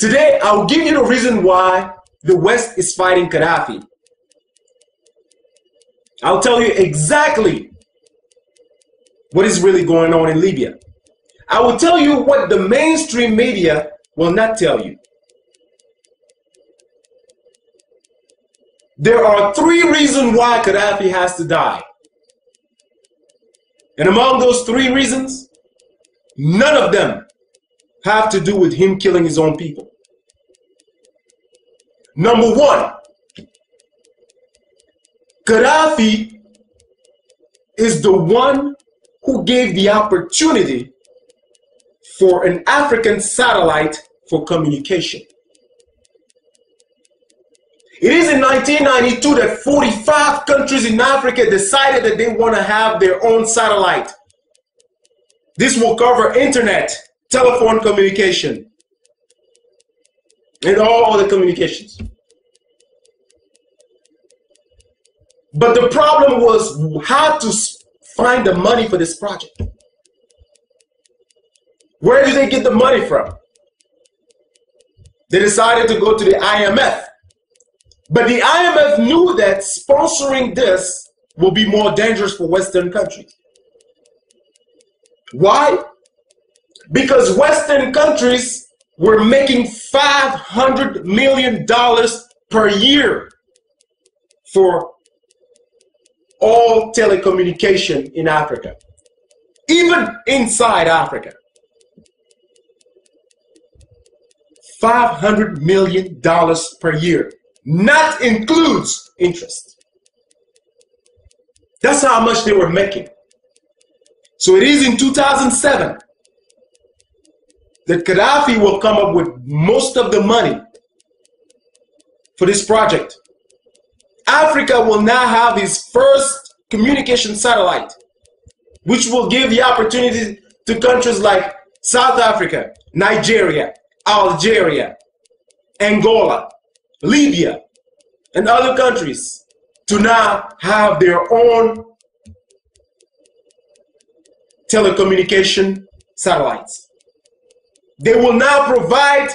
Today, I'll give you the reason why the West is fighting Gadhafi. I'll tell you exactly what is really going on in Libya. I will tell you what the mainstream media will not tell you. There are 3 reasons why Gadhafi has to die. And among those 3 reasons, none of them have to do with him killing his own people. Number 1, Gadhafi is the one who gave the opportunity for an African satellite for communication. It is in 1992 that 45 countries in Africa decided that they want to have their own satellite. This will cover internet, telephone communication, and all other communications. But the problem was how to find the money for this project. Where did they get the money from? They decided to go to the IMF. But the IMF knew that sponsoring this will be more dangerous for Western countries. Why? Because Western countries were making $500 million per year for all telecommunication in Africa, even inside Africa. $500 million per year. Not includes interest. That's how much they were making. So it is in 2007 that Gadhafi will come up with most of the money for this project. Africa will now have its first communication satellite, which will give the opportunity to countries like South Africa, Nigeria, Algeria, Angola, Libya, and other countries to now have their own telecommunication satellites. They will now provide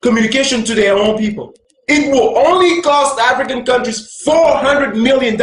communication to their own people. It will only cost African countries $400 million,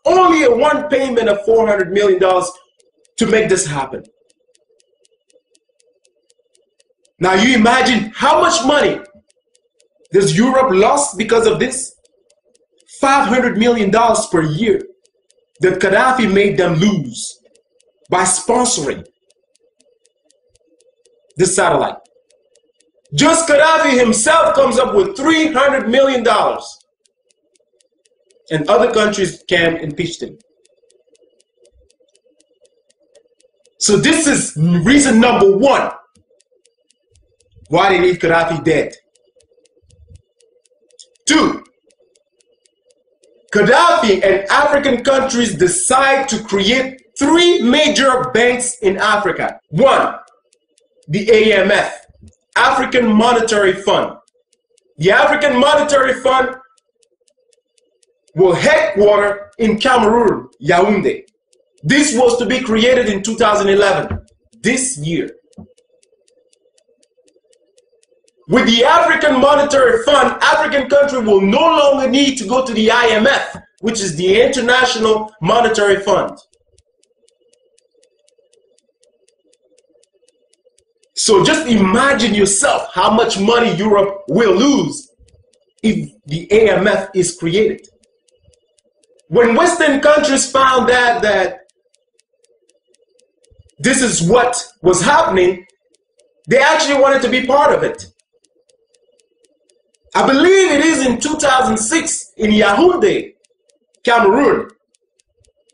only a one payment of $400 million to make this happen. Now you imagine how much money does Europe lost because of this? $500 million per year that Gadhafi made them lose by sponsoring the satellite. Just Gadhafi himself comes up with $300 million, and other countries can impeach him. So this is reason number 1 why they need Gadhafi dead. 2, Gadhafi and African countries decide to create 3 major banks in Africa. 1, the AMF, African Monetary Fund. The African Monetary Fund will headquarter in Cameroon, Yaoundé. This was to be created in 2011, this year. With the African Monetary Fund, African countries will no longer need to go to the IMF, which is the International Monetary Fund. So just imagine yourself how much money Europe will lose if the AMF is created. When Western countries found out that this is what was happening, they actually wanted to be part of it. I believe it is in 2006 in Yaoundé, Cameroon,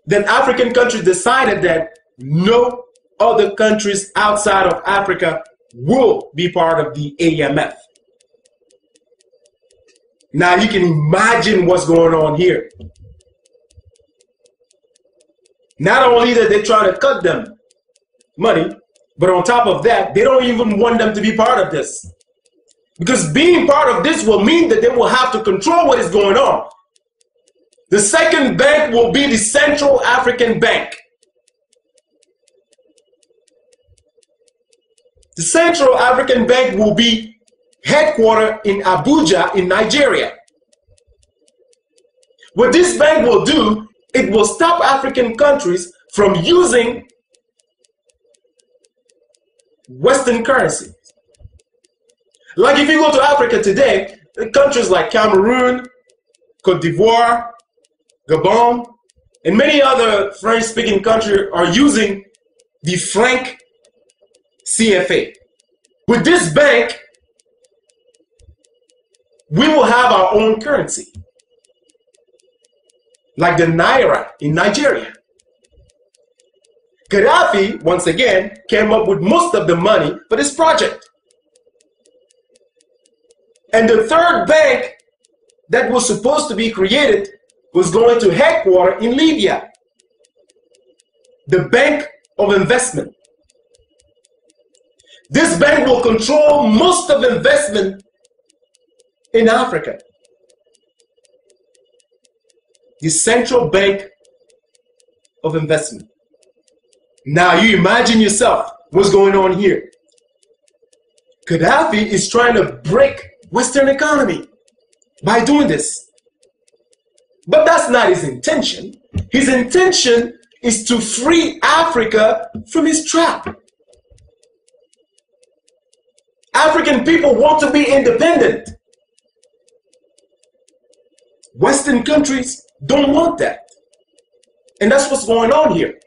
that African countries decided that no other countries outside of Africa will be part of the AMF. Now you can imagine what's going on here. Not only that they're trying to cut them money, but on top of that, they don't even want them to be part of this. Because being part of this will mean that they will have to control what is going on. The second bank will be the Central African Bank. The Central African Bank will be headquartered in Abuja in Nigeria. What this bank will do, it will stop African countries from using Western currency. Like if you go to Africa today, countries like Cameroon, Cote d'Ivoire, Gabon, and many other French-speaking countries are using the franc CFA. With this bank, we will have our own currency, like the Naira in Nigeria. Gadhafi, once again, came up with most of the money for this project. And the third bank that was supposed to be created was going to headquarter in Libya, the Bank of Investment. This bank will control most of investment in Africa. The Central Bank of Investment. Now you imagine yourself what's going on here. Gadhafi is trying to break Western economy by doing this. But that's not his intention. His intention is to free Africa from his trap. African people want to be independent. Western countries don't want that. And that's what's going on here.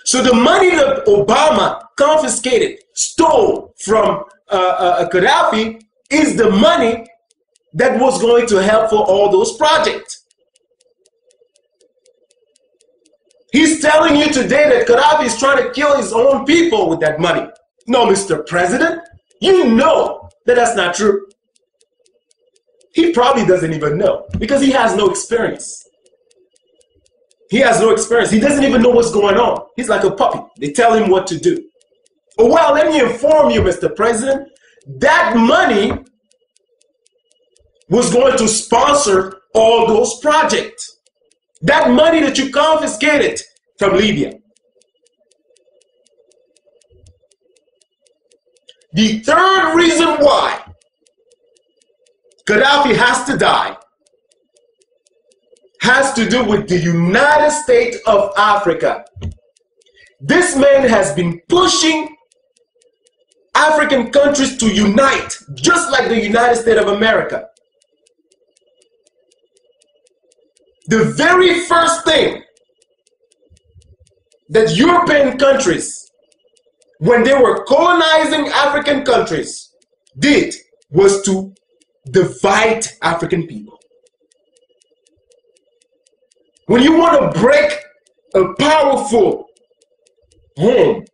So the money that Obama confiscated, stole from Gadhafi is the money that was going to help for all those projects. He's telling you today that Gadhafi is trying to kill his own people with that money. No, Mr. President, you know that that's not true. He probably doesn't even know because he has no experience. He has no experience. He doesn't even know what's going on. He's like a puppy. They tell him what to do. Oh, well, let me inform you, Mr. President, that money was going to sponsor all those projects. That money that you confiscated from Libya. The third reason why Gadhafi has to die has to do with the United States of Africa. This man has been pushing African countries to unite, just like the United States of America. The very first thing that European countries, when they were colonizing African countries, did was to divide African people. When you want to break a powerful home,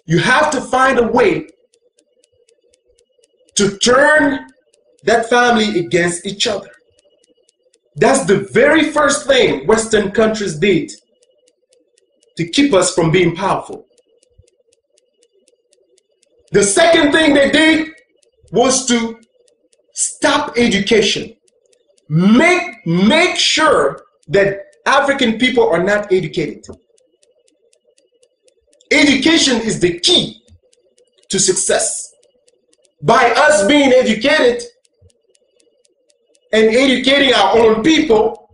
you have to find a way to turn that family against each other. That's the very first thing Western countries did to keep us from being powerful. The second thing they did was to stop education. Make sure that African people are not educated. Education is the key to success. By us being educated and educating our own people,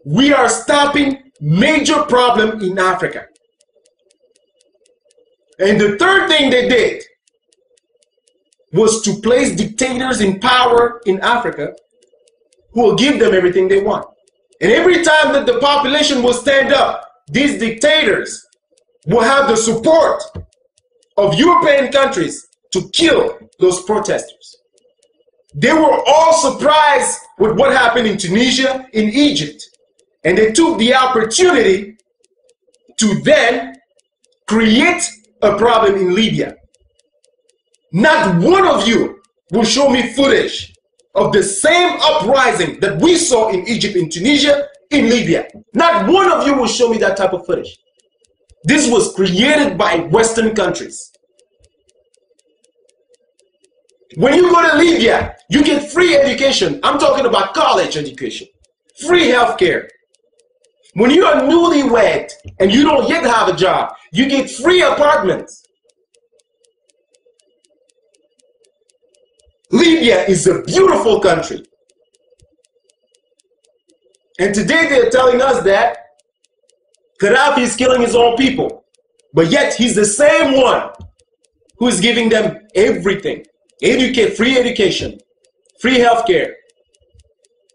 we are stopping major problems in Africa. And the third thing they did was to place dictators in power in Africa who will give them everything they want. And every time that the population will stand up, these dictators will have the support of European countries to kill those protesters. They were all surprised with what happened in Tunisia, in Egypt, and they took the opportunity to then create a problem in Libya. Not one of you will show me footage of the same uprising that we saw in Egypt, in Tunisia, in Libya. Not one of you will show me that type of footage. This was created by Western countries. When you go to Libya, you get free education. I'm talking about college education, free healthcare. When you are newlywed and you don't yet have a job, you get free apartments. Libya is a beautiful country. And today they're telling us that Gadhafi is killing his own people. But yet he's the same one who is giving them everything. Free education, free healthcare,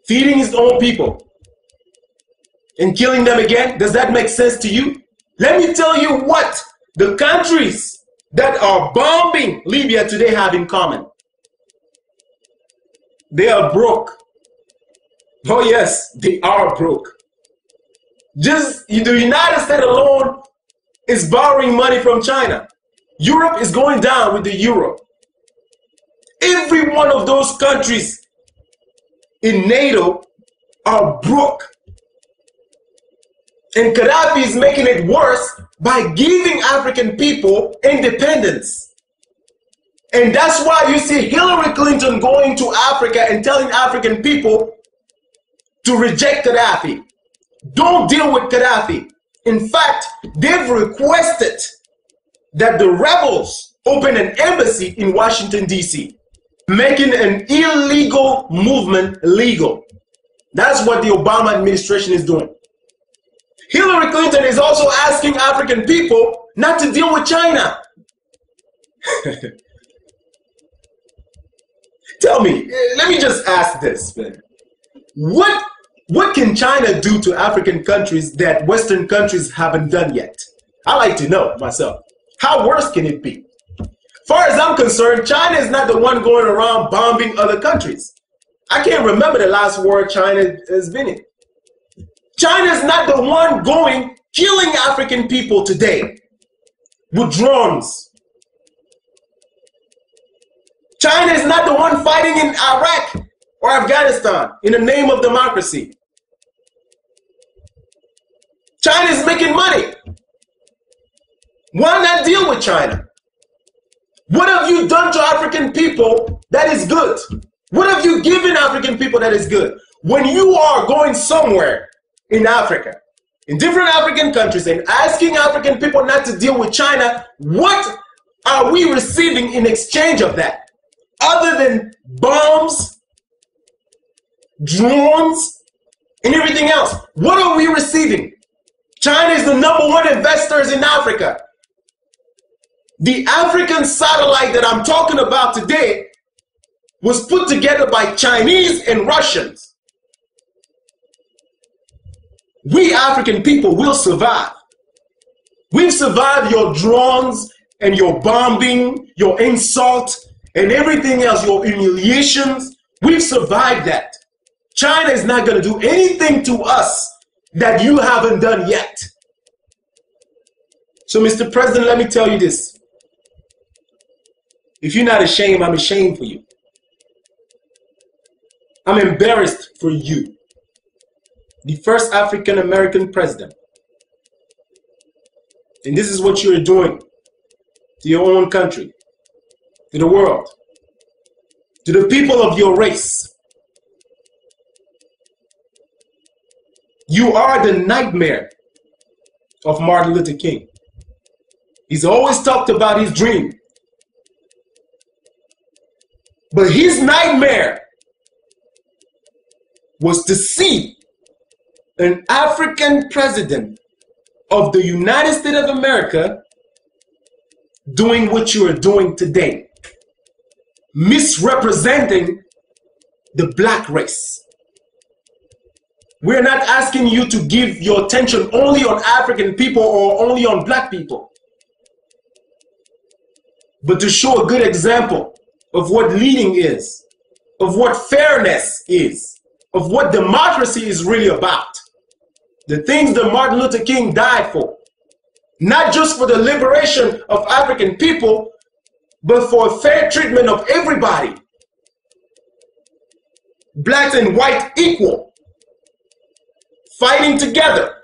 feeding his own people, and killing them again. Does that make sense to you? Let me tell you what the countries that are bombing Libya today have in common. They are broke. Oh yes, they are broke. Just the United States alone is borrowing money from China. Europe is going down with the euro. Every one of those countries in NATO are broke. And Gadhafi is making it worse by giving African people independence. And that's why you see Hillary Clinton going to Africa and telling African people to reject Gadhafi. Don't deal with Gadhafi. In fact, they've requested that the rebels open an embassy in Washington, D.C., making an illegal movement legal. That's what the Obama administration is doing. Hillary Clinton is also asking African people not to deal with China. Tell me, let me just ask this, man. What can China do to African countries that Western countries haven't done yet? I like to know myself. How worse can it be? Far as I'm concerned, China is not the one going around bombing other countries. I can't remember the last war China has been in. China is not the one going killing African people today with drones. China is not the one fighting in Iraq or Afghanistan in the name of democracy. China is making money. Why not deal with China? What have you done to African people that is good? What have you given African people that is good? When you are going somewhere in Africa, in different African countries, and asking African people not to deal with China, what are we receiving in exchange of that? Other than bombs, drones, and everything else. What are we receiving? China is the #1 investors in Africa. The African satellite that I'm talking about today was put together by Chinese and Russians. We African people will survive. We've survived your drones and your bombing, your insult, and everything else, your humiliations. We've survived that. China is not going to do anything to us that you haven't done yet. So, Mr. President, let me tell you this. If you're not ashamed, I'm ashamed for you. I'm embarrassed for you. The first African American president. And this is what you're doing to your own country, to the world, to the people of your race. You are the nightmare of Martin Luther King. He's always talked about his dream. But his nightmare was to see an African president of the United States of America doing what you are doing today, misrepresenting the black race. We're not asking you to give your attention only on African people or only on black people, but to show a good example of what leading is, of what fairness is, of what democracy is really about. The things that Martin Luther King died for. Not just for the liberation of African people, but for fair treatment of everybody. Blacks and white equal. Fighting together.